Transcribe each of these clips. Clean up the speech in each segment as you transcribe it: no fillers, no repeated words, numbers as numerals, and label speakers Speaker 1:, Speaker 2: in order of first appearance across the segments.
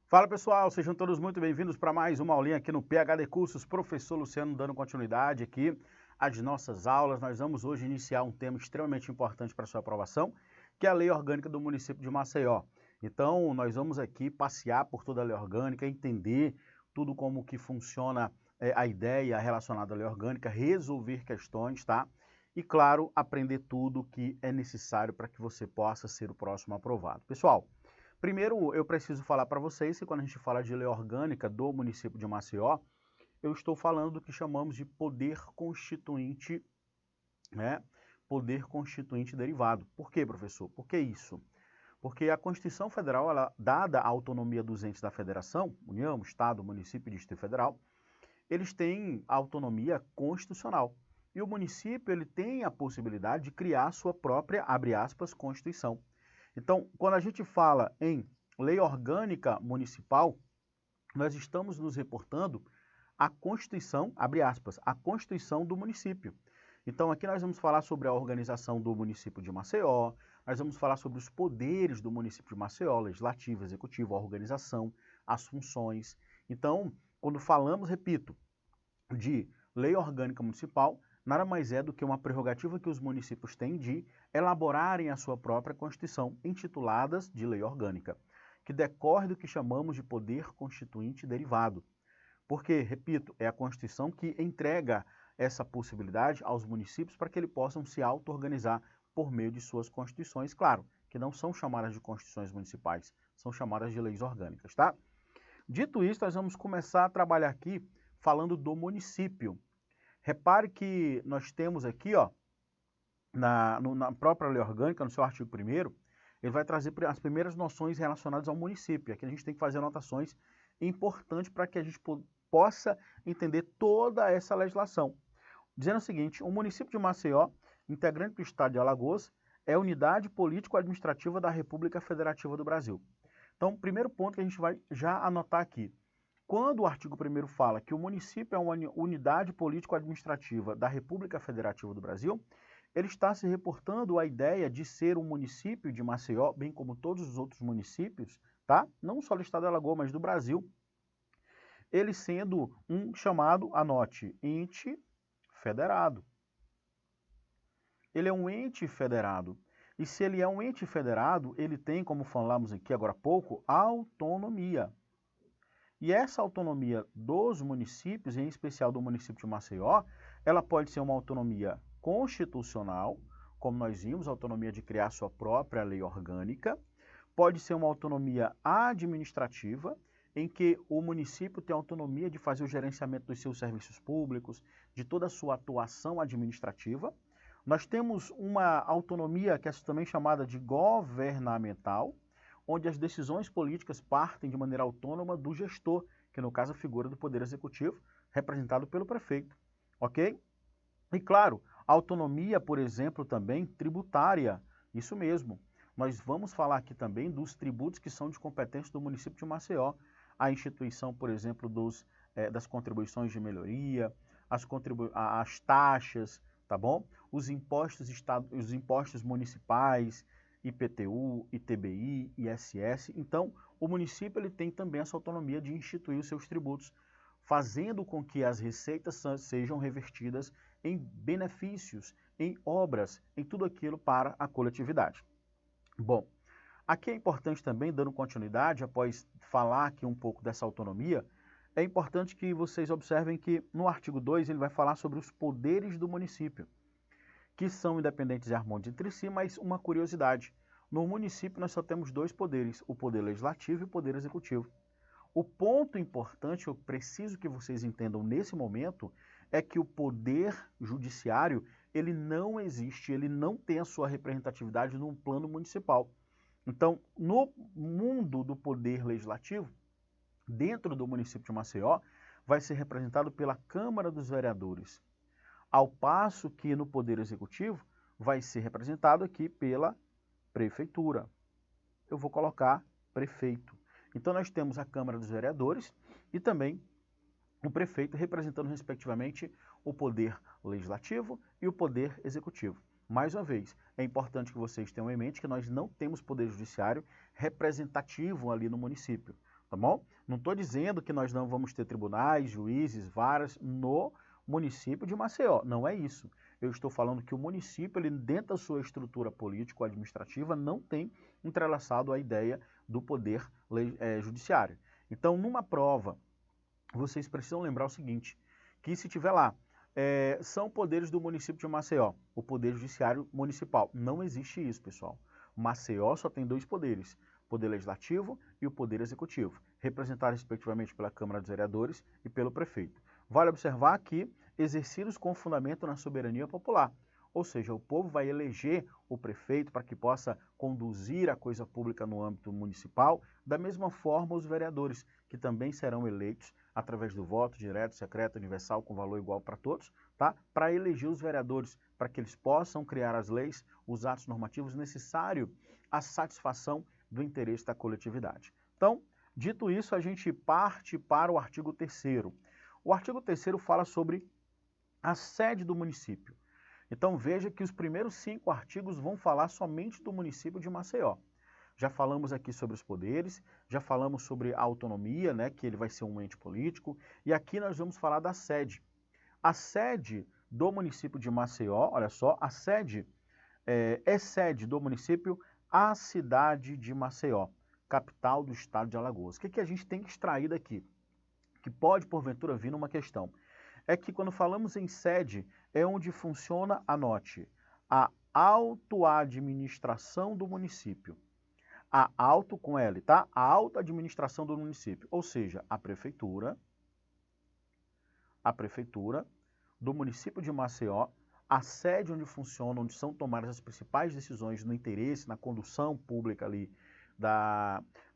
Speaker 1: Fala pessoal, sejam todos muito bem-vindos para mais uma aulinha aqui no PhD Cursos. Professor Luciano dando continuidade aqui às nossas aulas. Nós vamos hoje iniciar um tema extremamente importante para sua aprovação, que é a Lei Orgânica do município de Maceió. Então, nós vamos aqui passear por toda a Lei Orgânica, entender tudo como que funciona a ideia relacionada à Lei Orgânica, resolver questões, tá? E, claro, aprender tudo que é necessário para que você possa ser o próximo aprovado. Pessoal, primeiro, eu preciso falar para vocês que quando a gente fala de lei orgânica do município de Maceió, eu estou falando do que chamamos de poder constituinte, né? Poder constituinte derivado. Por quê, professor? Por que isso? Porque a Constituição Federal, dada a autonomia dos entes da Federação, União, Estado, Município e Distrito Federal, eles têm autonomia constitucional. E o município ele tem a possibilidade de criar sua própria, abre aspas, Constituição. Então, quando a gente fala em lei orgânica municipal, nós estamos nos reportando à Constituição, abre aspas, a Constituição do município. Então, aqui nós vamos falar sobre a organização do município de Maceió, nós vamos falar sobre os poderes do município de Maceió, legislativo, executivo, a organização, as funções. Então, quando falamos, repito, de lei orgânica municipal, nada mais é do que uma prerrogativa que os municípios têm de elaborarem a sua própria Constituição, intituladas de lei orgânica, que decorre do que chamamos de poder constituinte derivado. Porque, repito, é a Constituição que entrega essa possibilidade aos municípios para que eles possam se auto-organizar por meio de suas constituições, claro, que não são chamadas de constituições municipais, são chamadas de leis orgânicas, tá? Dito isso, nós vamos começar a trabalhar aqui falando do município. Repare que nós temos aqui, ó, na própria lei orgânica, no seu artigo 1º, ele vai trazer as primeiras noções relacionadas ao município. Aqui a gente tem que fazer anotações importantes para que a gente possa entender toda essa legislação. Dizendo o seguinte, o município de Maceió, integrante do estado de Alagoas, é unidade político-administrativa da República Federativa do Brasil. Então, o primeiro ponto que a gente vai já anotar aqui. Quando o artigo 1º fala que o município é uma unidade político-administrativa da República Federativa do Brasil, ele está se reportando à ideia de ser um município de Maceió, bem como todos os outros municípios, tá? Não só do estado de Alagoas, mas do Brasil, ele sendo um chamado, anote, ente federado. Ele é um ente federado. E se ele é um ente federado, ele tem, como falamos aqui agora há pouco, autonomia. E essa autonomia dos municípios, em especial do município de Maceió, ela pode ser uma autonomia constitucional, como nós vimos, a autonomia de criar sua própria lei orgânica, pode ser uma autonomia administrativa, em que o município tem autonomia de fazer o gerenciamento dos seus serviços públicos, de toda a sua atuação administrativa. Nós temos uma autonomia que é também chamada de governamental, onde as decisões políticas partem de maneira autônoma do gestor, que no caso é a figura do Poder Executivo, representado pelo prefeito, ok? E claro, autonomia, por exemplo, também tributária, isso mesmo. Nós vamos falar aqui também dos tributos que são de competência do município de Maceió, a instituição, por exemplo, das contribuições de melhoria, as taxas, tá bom? Os impostos municipais, IPTU, ITBI, ISS. Então, o município ele tem também essa autonomia de instituir os seus tributos, fazendo com que as receitas sejam revertidas em benefícios, em obras, em tudo aquilo para a coletividade. Bom, aqui é importante também, dando continuidade, após falar aqui um pouco dessa autonomia, é importante que vocês observem que no artigo 2 ele vai falar sobre os poderes do município, que são independentes e harmônicos entre si, mas uma curiosidade, no município nós só temos dois poderes, o poder legislativo e o poder executivo. O ponto importante, eu preciso que vocês entendam nesse momento, é que o poder judiciário, ele não existe, ele não tem a sua representatividade no plano municipal. Então, no mundo do poder legislativo, dentro do município de Maceió, vai ser representado pela Câmara dos Vereadores, ao passo que no poder executivo vai ser representado aqui pela prefeitura. Eu vou colocar prefeito. Então nós temos a Câmara dos Vereadores e também o prefeito representando respectivamente o poder legislativo e o poder executivo. Mais uma vez, é importante que vocês tenham em mente que nós não temos poder judiciário representativo ali no município. tá bom? Não estou dizendo que nós não vamos ter tribunais, juízes, varas no município de Maceió, não é isso. Eu estou falando que o município, ele, dentro da sua estrutura político-administrativa, não tem entrelaçado a ideia do poder judiciário. Então, numa prova, vocês precisam lembrar o seguinte, que se tiver lá, são poderes do município de Maceió, o poder judiciário municipal. Não existe isso, pessoal. Maceió só tem dois poderes, o poder legislativo e o poder executivo, representados respectivamente pela Câmara dos Vereadores e pelo prefeito. Vale observar que exercidos com fundamento na soberania popular, ou seja, o povo vai eleger o prefeito para que possa conduzir a coisa pública no âmbito municipal, da mesma forma os vereadores, que também serão eleitos através do voto direto, secreto, universal, com valor igual para todos, tá? Para eleger os vereadores, para que eles possam criar as leis, os atos normativos necessários à satisfação do interesse da coletividade. Então, dito isso, a gente parte para o artigo 3º. O artigo 3º fala sobre a sede do município. Então veja que os primeiros 5 artigos vão falar somente do município de Maceió. Já falamos aqui sobre os poderes, já falamos sobre a autonomia, né, que ele vai ser um ente político, e aqui nós vamos falar da sede. A sede do município de Maceió, olha só, a sede é sede do município a cidade de Maceió, capital do estado de Alagoas. O que a gente tem que extrair daqui? Que pode, porventura, vir numa questão. É que quando falamos em sede, é onde funciona, anote, a autoadministração do município. A auto com L, tá? A autoadministração do município, ou seja, a prefeitura do município de Maceió, a sede onde funciona, onde são tomadas as principais decisões no interesse, na condução pública ali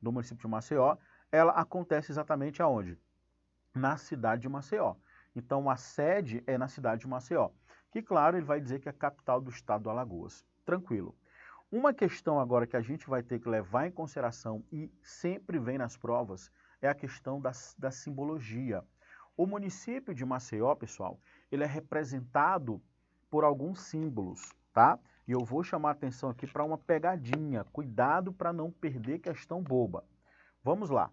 Speaker 1: do município de Maceió, ela acontece exatamente aonde? Na cidade de Maceió. Então, a sede é na cidade de Maceió, que, claro, ele vai dizer que é a capital do estado do Alagoas. Tranquilo. Uma questão agora que a gente vai ter que levar em consideração e sempre vem nas provas é a questão da simbologia. O município de Maceió, pessoal, ele é representado por alguns símbolos, tá? E eu vou chamar a atenção aqui para uma pegadinha. Cuidado para não perder questão boba. Vamos lá.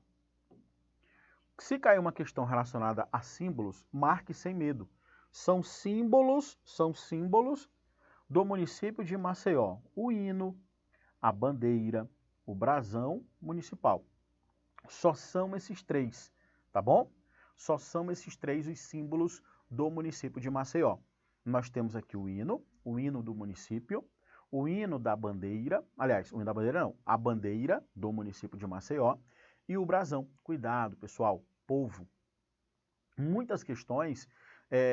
Speaker 1: Se cair uma questão relacionada a símbolos, marque sem medo. São símbolos do município de Maceió. O hino, a bandeira, o brasão municipal. Só são esses 3, tá bom? Só são esses 3 os símbolos do município de Maceió. Nós temos aqui o hino do município, o hino da bandeira, aliás, o hino da bandeira não, a bandeira do município de Maceió, e o brasão. Cuidado, pessoal, povo. Muitas questões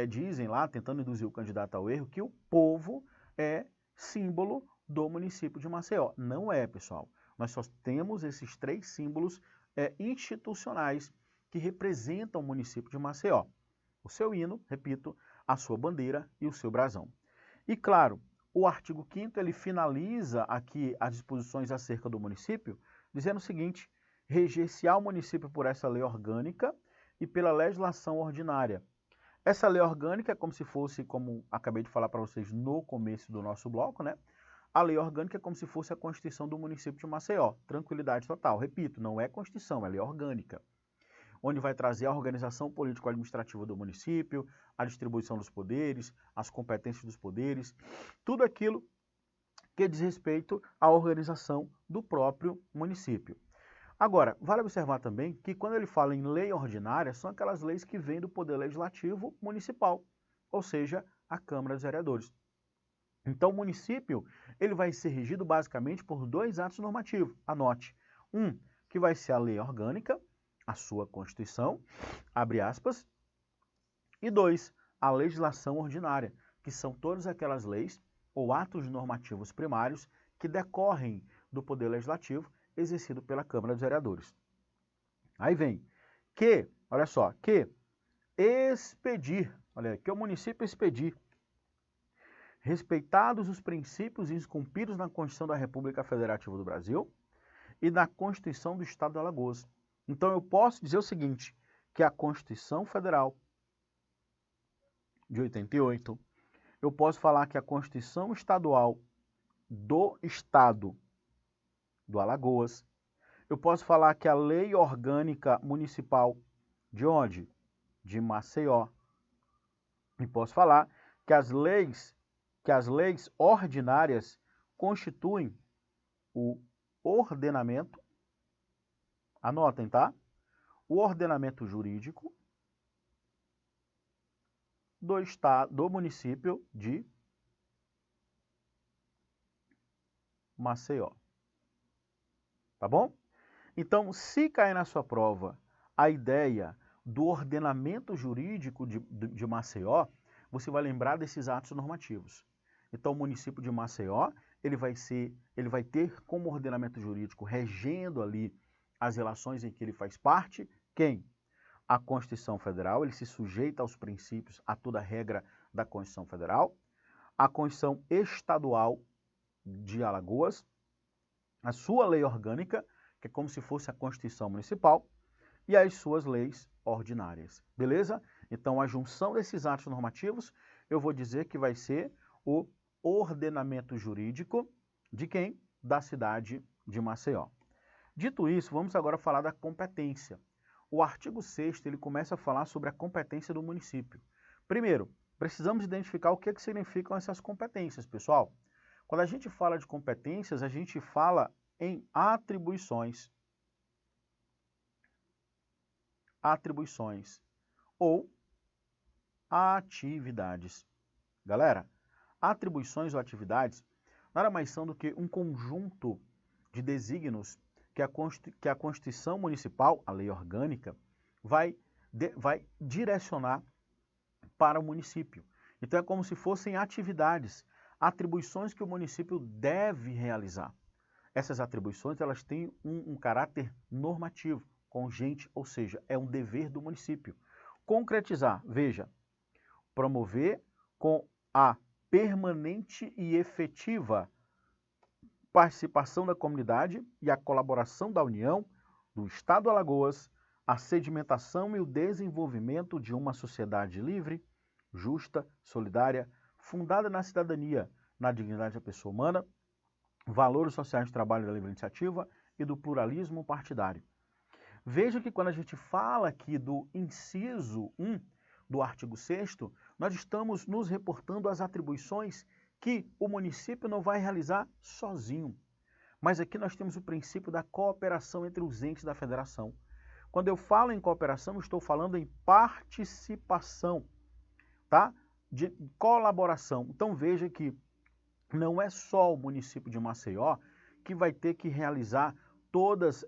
Speaker 1: dizem lá, tentando induzir o candidato ao erro, que o povo é símbolo do município de Maceió. Não é, pessoal. Nós só temos esses 3 símbolos institucionais que representam o município de Maceió. O seu hino, repito, a sua bandeira e o seu brasão. E, claro, o artigo 5º, ele finaliza aqui as disposições acerca do município, dizendo o seguinte: reger-se-á o município por essa lei orgânica e pela legislação ordinária. Essa lei orgânica é como se fosse, como acabei de falar para vocês no começo do nosso bloco, né? A lei orgânica é como se fosse a Constituição do município de Maceió. Tranquilidade total. Repito, não é Constituição, é lei orgânica. Onde vai trazer a organização político-administrativa do município, a distribuição dos poderes, as competências dos poderes, tudo aquilo que diz respeito à organização do próprio município. Agora, vale observar também que quando ele fala em lei ordinária, são aquelas leis que vêm do Poder Legislativo Municipal, ou seja, a Câmara dos Vereadores. Então, o município ele vai ser regido basicamente por 2 atos normativos. Anote. Um, que vai ser a lei orgânica, a sua Constituição, abre aspas, e 2, a legislação ordinária, que são todas aquelas leis ou atos normativos primários que decorrem do Poder Legislativo exercido pela Câmara dos Vereadores. Aí vem que, olha só, que expedir, olha, que o município expedir, respeitados os princípios esculpidos na Constituição da República Federativa do Brasil e na Constituição do Estado de Alagoas. Então eu posso dizer o seguinte, que a Constituição Federal de 88, eu posso falar que a Constituição Estadual do Estado do Alagoas, Eu posso falar que a lei orgânica municipal de onde? De Maceió. E posso falar que as leis ordinárias constituem o ordenamento, anotem, tá? O ordenamento jurídico do estado, do município de Maceió. Tá bom? Então, se cair na sua prova a ideia do ordenamento jurídico de Maceió, você vai lembrar desses atos normativos. Então, o município de Maceió, ele vai ter como ordenamento jurídico regendo ali as relações em que ele faz parte, quem? A Constituição Federal, ele se sujeita aos princípios, a toda a regra da Constituição Federal, a Constituição Estadual de Alagoas, a sua lei orgânica, que é como se fosse a Constituição Municipal, e as suas leis ordinárias, beleza? Então, a junção desses atos normativos, eu vou dizer que vai ser o ordenamento jurídico de quem? Da cidade de Maceió. Dito isso, vamos agora falar da competência. O artigo 6º, ele começa a falar sobre a competência do município. Primeiro, precisamos identificar o que significam essas competências, pessoal. Quando a gente fala de competências, a gente fala em atribuições ou atividades. Galera, atribuições ou atividades nada mais são do que um conjunto de desígnios que a Constituição Municipal, a lei orgânica, vai direcionar para o município. Então é como se fossem atividades, atribuições que o município deve realizar. Essas atribuições elas têm um caráter normativo, congente, ou seja, é um dever do município. Concretizar, veja, promover com a permanente e efetiva participação da comunidade e a colaboração da União, do Estado do Alagoas, a sedimentação e o desenvolvimento de uma sociedade livre, justa, solidária, fundada na cidadania, na dignidade da pessoa humana, valores sociais do trabalho da livre iniciativa e do pluralismo partidário. Veja que quando a gente fala aqui do inciso 1 do artigo 6º, nós estamos nos reportando às atribuições que o município não vai realizar sozinho. Mas aqui nós temos o princípio da cooperação entre os entes da federação. Quando eu falo em cooperação, eu estou falando em participação, tá? De colaboração. Então veja que não é só o município de Maceió que vai ter que realizar todas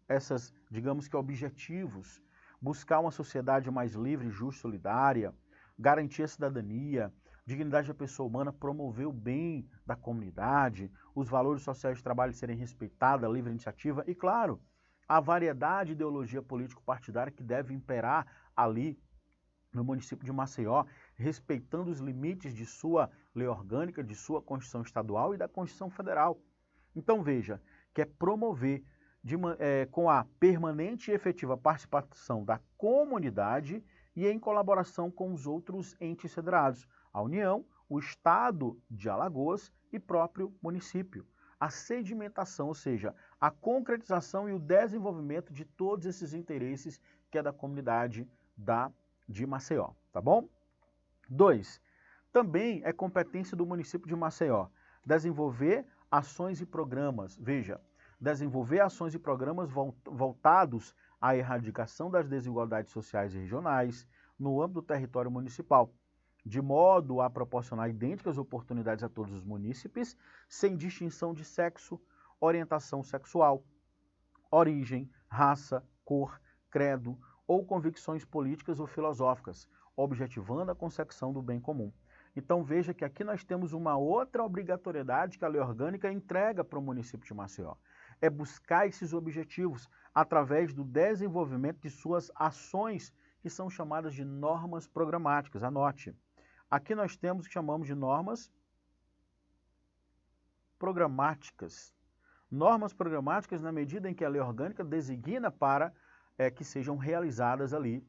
Speaker 1: essas, digamos que, objetivos. Buscar uma sociedade mais livre, justa, solidária, garantir a cidadania, dignidade da pessoa humana, promover o bem da comunidade, os valores sociais de trabalho serem respeitados, a livre iniciativa e, claro, a variedade de ideologia político-partidária que deve imperar ali no município de Maceió, respeitando os limites de sua lei orgânica, de sua Constituição Estadual e da Constituição Federal. Então veja que é promover com a permanente e efetiva participação da comunidade e em colaboração com os outros entes federados, a União, o Estado de Alagoas e próprio município. A sedimentação, ou seja, a concretização e o desenvolvimento de todos esses interesses que é da comunidade de Maceió, tá bom? 2. Também é competência do município de Maceió desenvolver ações e programas. Veja, desenvolver ações e programas voltados à erradicação das desigualdades sociais e regionais no âmbito do território municipal, de modo a proporcionar idênticas oportunidades a todos os munícipes, sem distinção de sexo, orientação sexual, origem, raça, cor, credo ou convicções políticas ou filosóficas, objetivando a consecução do bem comum. Então veja que aqui nós temos uma outra obrigatoriedade que a lei orgânica entrega para o município de Maceió. É buscar esses objetivos através do desenvolvimento de suas ações, que são chamadas de normas programáticas. Anote. Aqui nós temos o que chamamos de normas programáticas. Normas programáticas na medida em que a lei orgânica designa para que sejam realizadas ali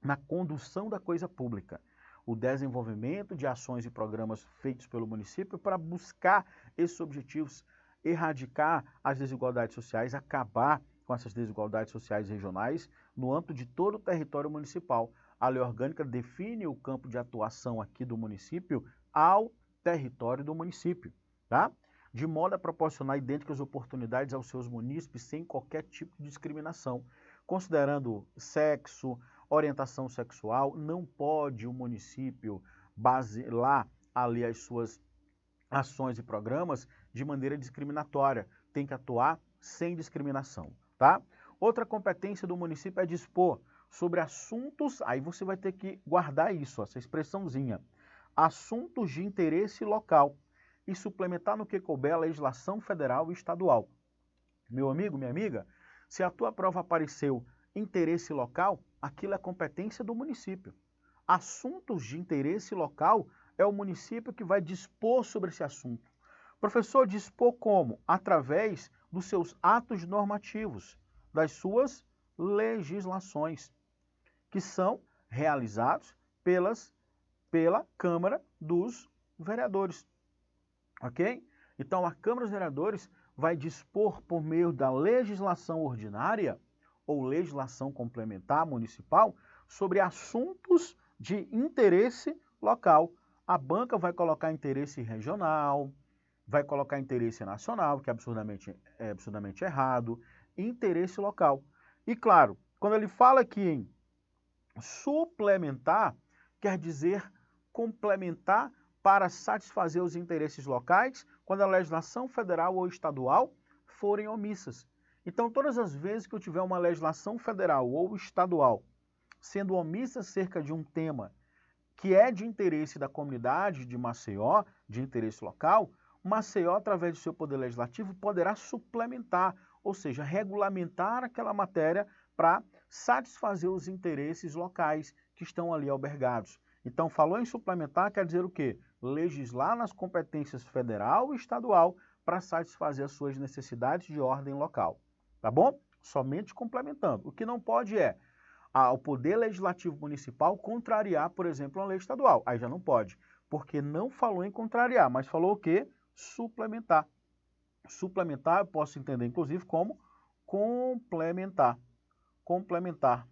Speaker 1: na condução da coisa pública. O desenvolvimento de ações e programas feitos pelo município para buscar esses objetivos erradicar as desigualdades sociais, acabar com essas desigualdades sociais regionais no âmbito de todo o território municipal. A lei orgânica define o campo de atuação aqui do município ao território do município, tá? De modo a proporcionar idênticas oportunidades aos seus munícipes sem qualquer tipo de discriminação. Considerando sexo, orientação sexual, não pode o município basear ali as suas ações e programas de maneira discriminatória. Tem que atuar sem discriminação, tá? Outra competência do município é dispor sobre assuntos, aí você vai ter que guardar isso, essa expressãozinha, assuntos de interesse local e suplementar no que couber a legislação federal e estadual. Meu amigo, minha amiga, se a tua prova apareceu interesse local, aquilo é competência do município. Assuntos de interesse local é o município que vai dispor sobre esse assunto. Professor, dispor como? Através dos seus atos normativos, das suas legislações, que são realizados pela Câmara dos Vereadores. Ok? Então, a Câmara dos Vereadores vai dispor por meio da legislação ordinária ou legislação complementar municipal sobre assuntos de interesse local. A banca vai colocar interesse regional, vai colocar interesse nacional, que é absurdamente errado, interesse local. E claro, quando ele fala aqui em suplementar, quer dizer complementar para satisfazer os interesses locais quando a legislação federal ou estadual forem omissas. Então, todas as vezes que eu tiver uma legislação federal ou estadual sendo omissa acerca de um tema que é de interesse da comunidade de Maceió, de interesse local, Maceió, através do seu poder legislativo, poderá suplementar, ou seja, regulamentar aquela matéria para satisfazer os interesses locais que estão ali albergados. Então, falou em suplementar, quer dizer o quê? Legislar nas competências federal e estadual para satisfazer as suas necessidades de ordem local. Tá bom? Somente complementando. O que não pode é o Poder Legislativo Municipal contrariar, por exemplo, uma lei estadual. Aí já não pode, porque não falou em contrariar, mas falou o quê? Suplementar. Suplementar eu posso entender, inclusive, como complementar. Complementar.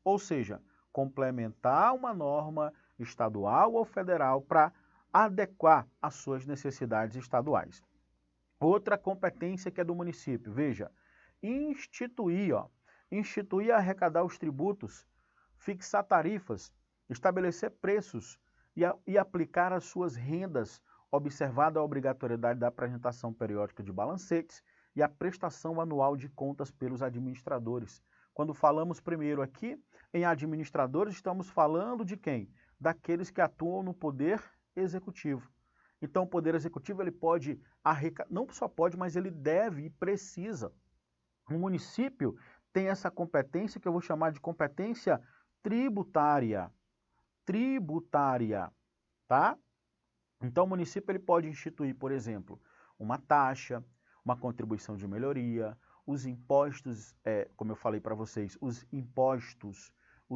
Speaker 1: Ou seja, complementar uma norma estadual ou federal para adequar às suas necessidades estaduais. Outra competência que é do município, veja, instituir e arrecadar os tributos, fixar tarifas, estabelecer preços e aplicar as suas rendas, observada a obrigatoriedade da apresentação periódica de balancetes e a prestação anual de contas pelos administradores. Quando falamos primeiro aqui em administradores, estamos falando de quem? Daqueles que atuam no poder executivo. Então, o poder executivo ele pode arrecadar, não só pode, mas ele deve e precisa. O município tem essa competência que eu vou chamar de competência tributária. Tributária, tá? Então, o município ele pode instituir, por exemplo, uma taxa, uma contribuição de melhoria, os impostos, como eu falei para vocês, os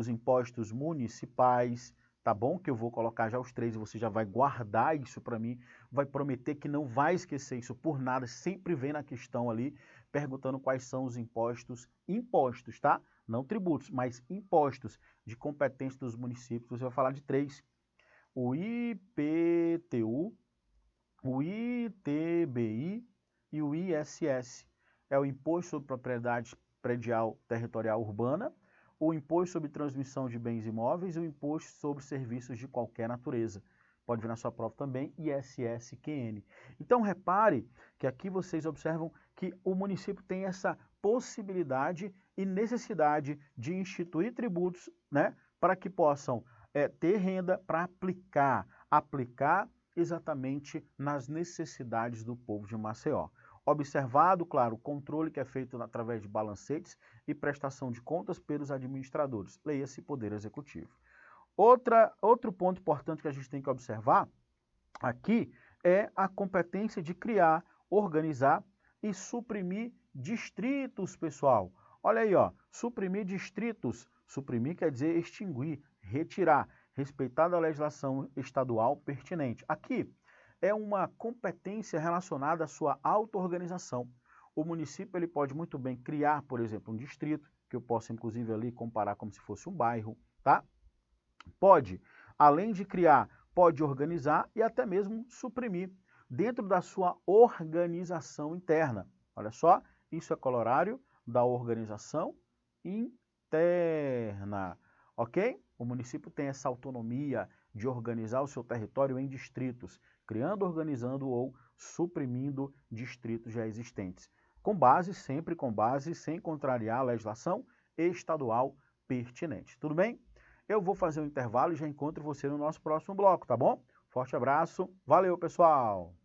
Speaker 1: impostos municipais, tá bom? Que eu vou colocar já os 3 e você já vai guardar isso para mim, vai prometer que não vai esquecer isso por nada, sempre vem na questão ali, perguntando quais são os impostos, tá? Não tributos, mas impostos de competência dos municípios, você vai falar de 3. O IPTU, o ITBI e o ISS. É o Imposto sobre Propriedade Predial Territorial Urbana, o Imposto sobre Transmissão de Bens Imóveis e o Imposto sobre Serviços de qualquer natureza. Pode vir na sua prova também, ISSQN. Então, repare que aqui vocês observam que o município tem essa possibilidade e necessidade de instituir tributos, né, para que possam ter renda para aplicar exatamente nas necessidades do povo de Maceió. Observado, claro, o controle que é feito através de balancetes e prestação de contas pelos administradores. Leia-se Poder Executivo. Outro ponto importante que a gente tem que observar aqui é a competência de criar, organizar e suprimir distritos, pessoal. Olha aí, ó, suprimir distritos. Suprimir quer dizer extinguir, retirar, respeitada a legislação estadual pertinente. Aqui, é uma competência relacionada à sua auto-organização. O município ele pode muito bem criar, por exemplo, um distrito, que eu posso inclusive ali comparar como se fosse um bairro, tá? Pode, além de criar, pode organizar e até mesmo suprimir dentro da sua organização interna. Olha só, isso é colorário da organização interna, ok? O município tem essa autonomia de organizar o seu território em distritos, criando, organizando ou suprimindo distritos já existentes, sempre com base, sem contrariar a legislação estadual pertinente. Tudo bem? Eu vou fazer um intervalo e já encontro você no nosso próximo bloco, tá bom? Forte abraço, valeu pessoal!